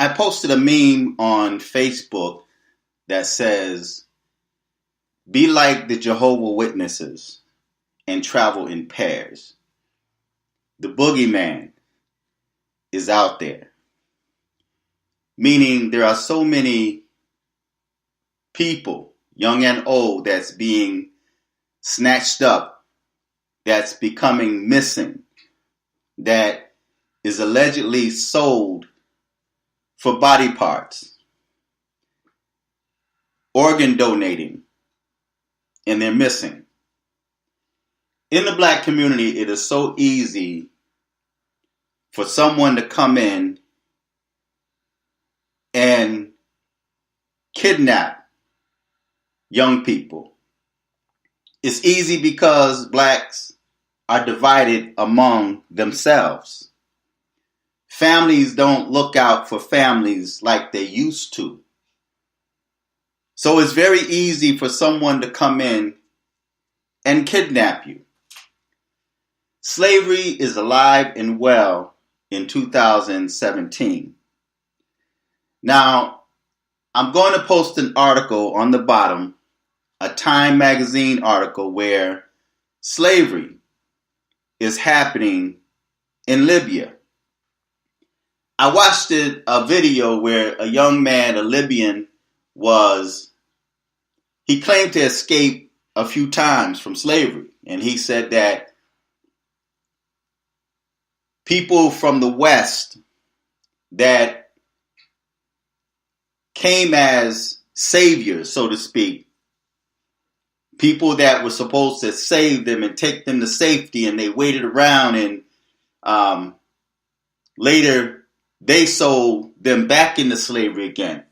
I posted a meme on Facebook that says, be like the Jehovah's Witnesses and travel in pairs. The boogeyman is out there. Meaning there are so many people, young and old, that's being snatched up, that's becoming missing, that is allegedly sold for body parts, organ donating, and they're missing. In the black community, it is so easy for someone to come in and kidnap young people. It's easy because blacks are divided among themselves. Families don't look out for families like they used to. So it's very easy for someone to come in and kidnap you. Slavery is alive and well in 2017. Now, I'm going to post an article on the bottom, a Time magazine article where slavery is happening in Libya. I watched a video where a young man, a Libyan, he claimed to escape a few times from slavery. And he said that people from the West that came as saviors, so to speak, people that were supposed to save them and take them to safety, and they waited around, and later they sold them back into slavery again.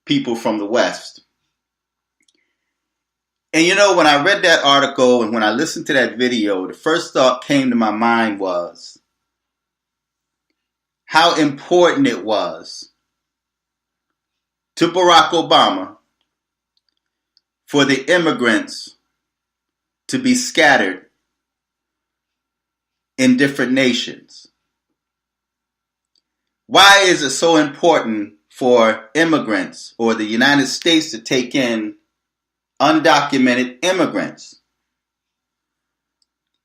People from the West. And when I read that article and when I listened to that video, the first thought came to my mind was how important it was to Barack Obama for the immigrants to be scattered in different nations. Why is it so important for immigrants or the United States to take in undocumented immigrants?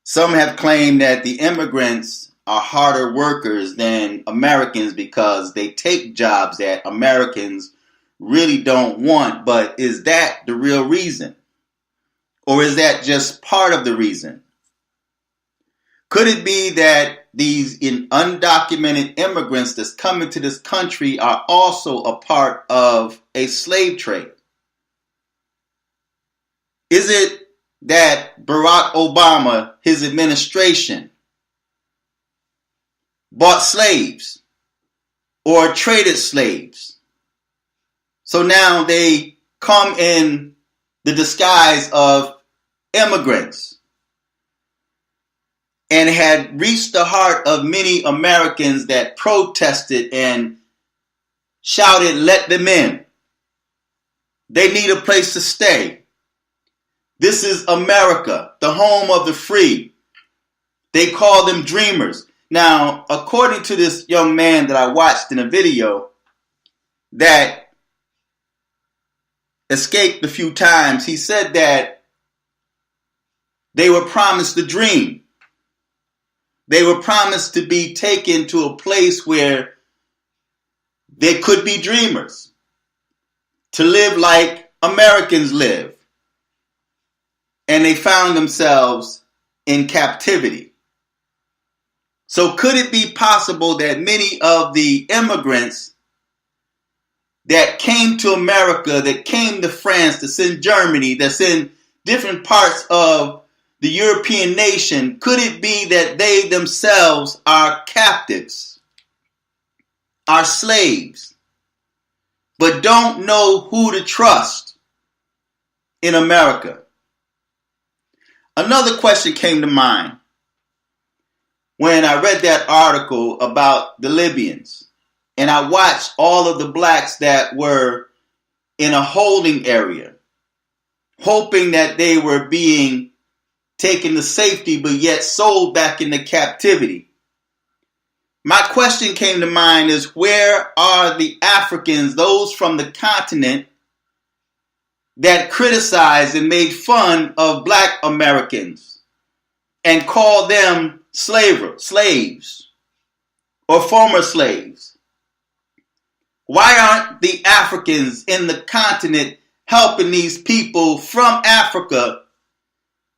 Some have claimed that the immigrants are harder workers than Americans because they take jobs that Americans really don't want. But is that the real reason? Or is that just part of the reason? Could it be that these undocumented immigrants that's coming to this country are also a part of a slave trade? Is it that Barack Obama, his administration, bought slaves or traded slaves? So now they come in the disguise of immigrants and had reached the heart of many Americans that protested and shouted, "Let them in. They need a place to stay. This is America, the home of the free." They call them dreamers. Now, according to this young man that I watched in a video that escaped a few times, he said that they were promised a dream. They were promised to be taken to a place where they could be dreamers, to live like Americans live. And they found themselves in captivity. So could it be possible that many of the immigrants that came to America, that came to France, that's in Germany, that's in different parts of the European nation, could it be that they themselves are captives, are slaves, but don't know who to trust in America? Another question came to mind when I read that article about the Libyans, and I watched all of the blacks that were in a holding area, hoping that they were being taken to safety, but yet sold back into captivity. My question came to mind is, where are the Africans, those from the continent, that criticized and made fun of black Americans and called them slaves or former slaves? Why aren't the Africans in the continent helping these people from Africa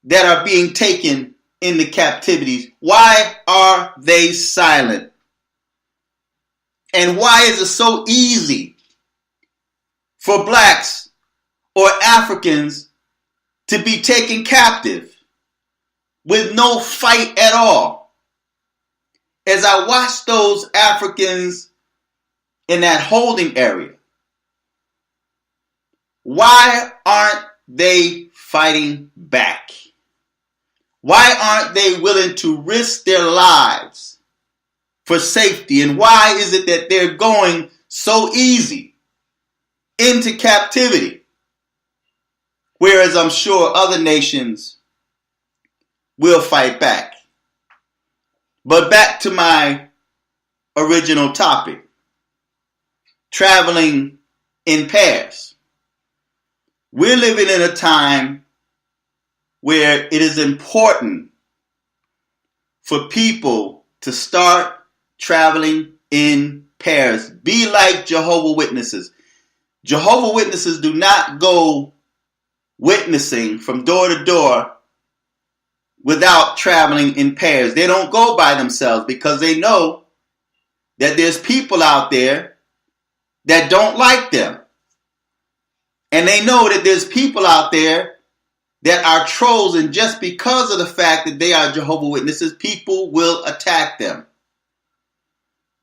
that are being taken into captivities? Why are they silent? And why is it so easy for blacks or Africans to be taken captive with no fight at all? As I watch those Africans in that holding area, why aren't they fighting back? Why aren't they willing to risk their lives for safety? And why is it that they're going so easy into captivity, whereas I'm sure other nations will fight back? But back to my original topic, traveling in pairs. We're living in a time where it is important for people to start traveling in pairs. Be like Jehovah's Witnesses. Jehovah's Witnesses do not go witnessing from door to door without traveling in pairs. They don't go by themselves because they know that there's people out there that don't like them. And they know that there's people out there that are trolls, and just because of the fact that they are Jehovah's Witnesses, people will attack them.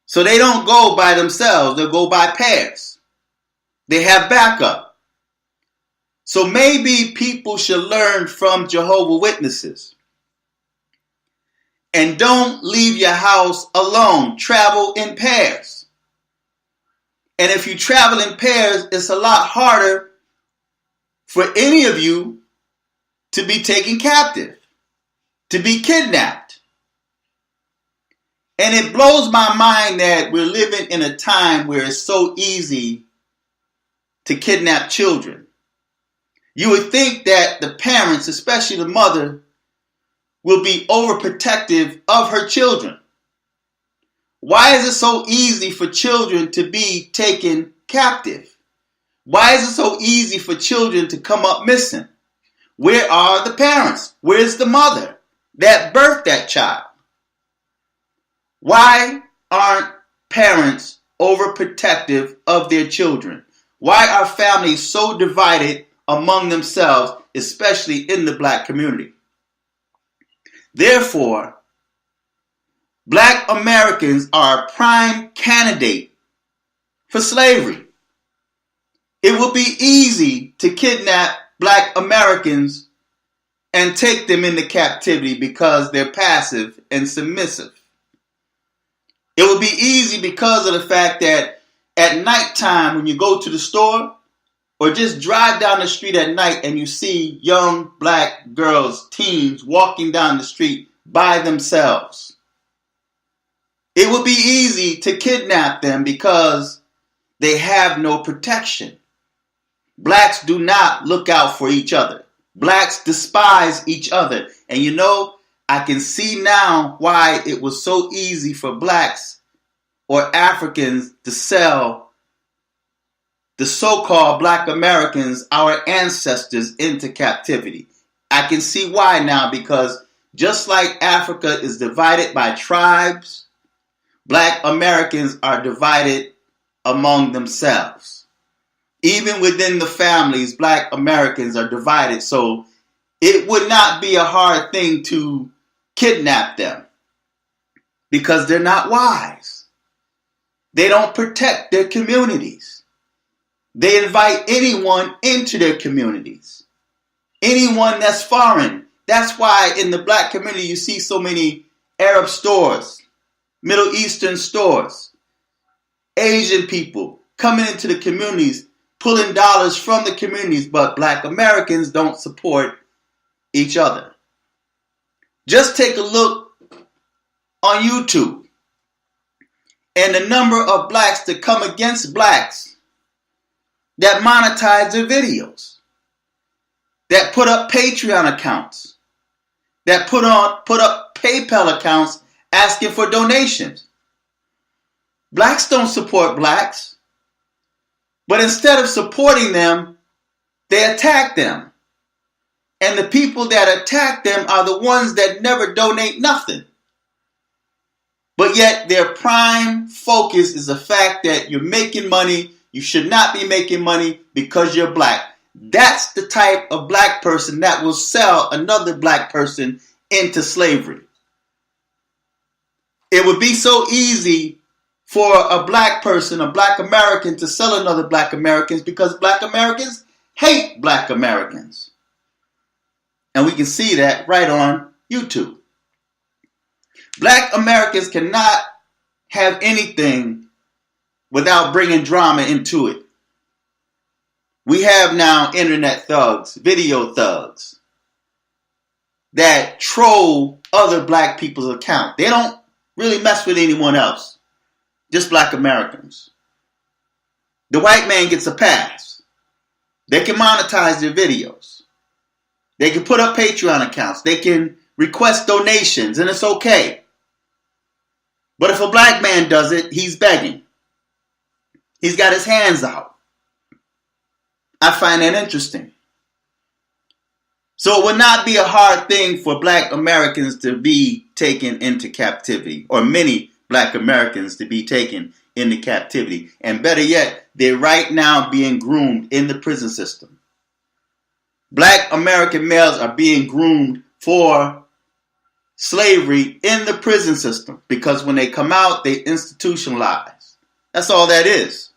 So they don't go by themselves, they'll go by pairs. They have backup. So maybe people should learn from Jehovah's Witnesses. And don't leave your house alone. Travel in pairs. And if you travel in pairs, it's a lot harder for any of you to be taken captive, to be kidnapped. And it blows my mind that we're living in a time where it's so easy to kidnap children. You would think that the parents, especially the mother, will be overprotective of her children. Why is it so easy for children to be taken captive? Why is it so easy for children to come up missing? Where are the parents? Where's the mother that birthed that child? Why aren't parents overprotective of their children? Why are families so divided among themselves, especially in the black community? Therefore, black Americans are a prime candidate for slavery. It will be easy to kidnap black Americans and take them into captivity because they're passive and submissive. It would be easy because of the fact that at nighttime when you go to the store or just drive down the street at night and you see young black girls, teens walking down the street by themselves, it would be easy to kidnap them because they have no protection. Blacks do not look out for each other. Blacks despise each other. And you know, I can see now why it was so easy for blacks or Africans to sell the so-called black Americans, our ancestors, into captivity. I can see why now, because just like Africa is divided by tribes, black Americans are divided among themselves. Even within the families, black Americans are divided. So it would not be a hard thing to kidnap them because they're not wise. They don't protect their communities. They invite anyone into their communities. Anyone that's foreign. That's why in the black community you see so many Arab stores, Middle Eastern stores, Asian people coming into the communities, pulling dollars from the communities, but black Americans don't support each other. Just take a look on YouTube. and the number of blacks that come against blacks that monetize their videos, that put up Patreon accounts, that put up PayPal accounts asking for donations. Blacks don't support blacks, but instead of supporting them, they attack them. And the people that attack them are the ones that never donate nothing. But yet their prime focus is the fact that you're making money. You should not be making money because you're black. That's the type of black person that will sell another black person into slavery. It would be so easy for a black person, a black American, to sell another black Americans because black Americans hate black Americans. And we can see that right on YouTube. Black Americans cannot have anything without bringing drama into it. We have now internet thugs, video thugs, that troll other black people's account. They don't really mess with anyone else, just black Americans. The white man gets a pass. They can monetize their videos. They can put up Patreon accounts. They can request donations, and it's okay. But if a black man does it, he's begging. He's got his hands out. I find that interesting. So it would not be a hard thing for black Americans to be taken into captivity, or many black Americans to be taken into captivity. And better yet, they're right now being groomed in the prison system. Black American males are being groomed for slavery in the prison system because when they come out, they institutionalize. That's all that is.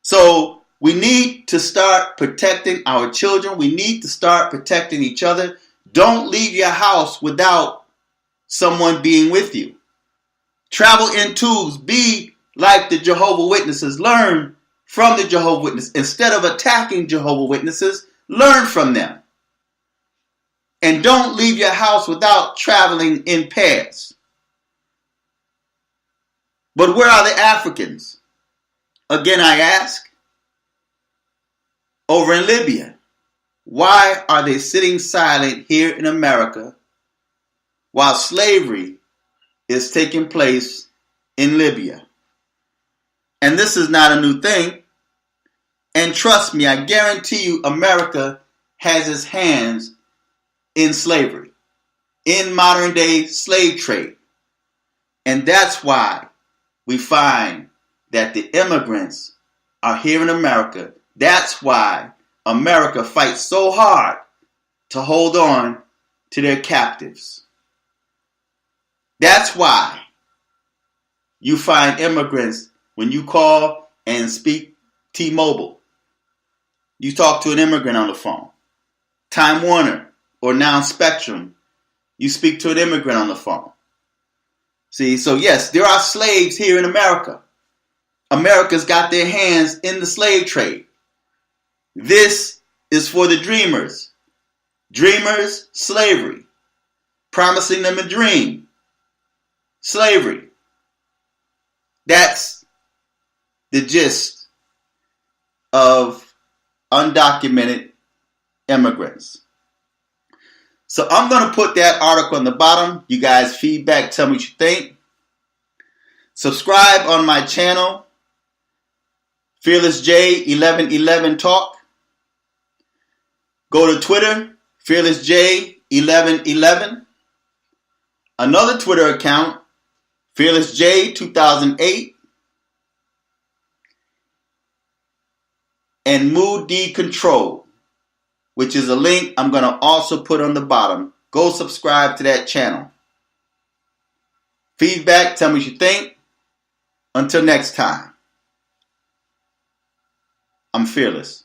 So we need to start protecting our children. We need to start protecting each other. Don't leave your house without someone being with you. Travel in twos. Be like the Jehovah's Witnesses. Learn from the Jehovah's Witnesses. Instead of attacking Jehovah's Witnesses, learn from them. And don't leave your house without traveling in pairs. But where are the Africans? Again, I ask. Over in Libya. Why are they sitting silent here in America while slavery is taking place in Libya? And this is not a new thing. And trust me, I guarantee you America has its hands in slavery, in modern day slave trade. And that's why we find that the immigrants are here in America. That's why America fights so hard to hold on to their captives. That's why you find immigrants, when you call and speak T-Mobile, you talk to an immigrant on the phone. Time Warner or now Spectrum, you speak to an immigrant on the phone. See, so yes, there are slaves here in America. America's got their hands in the slave trade. This is for the dreamers. Dreamers, slavery. Promising them a dream. Slavery. That's the gist of undocumented immigrants. So I'm going to put that article on the bottom. You guys feedback, tell me what you think. Subscribe on my channel, Fearless J 1111 Talk. Go to Twitter, Fearless J 1111. Another Twitter account, Fearless J 2008. And Mood Control, which is a link I'm going to also put on the bottom. Go subscribe to that channel. Feedback, tell me what you think. Until next time, I'm fearless.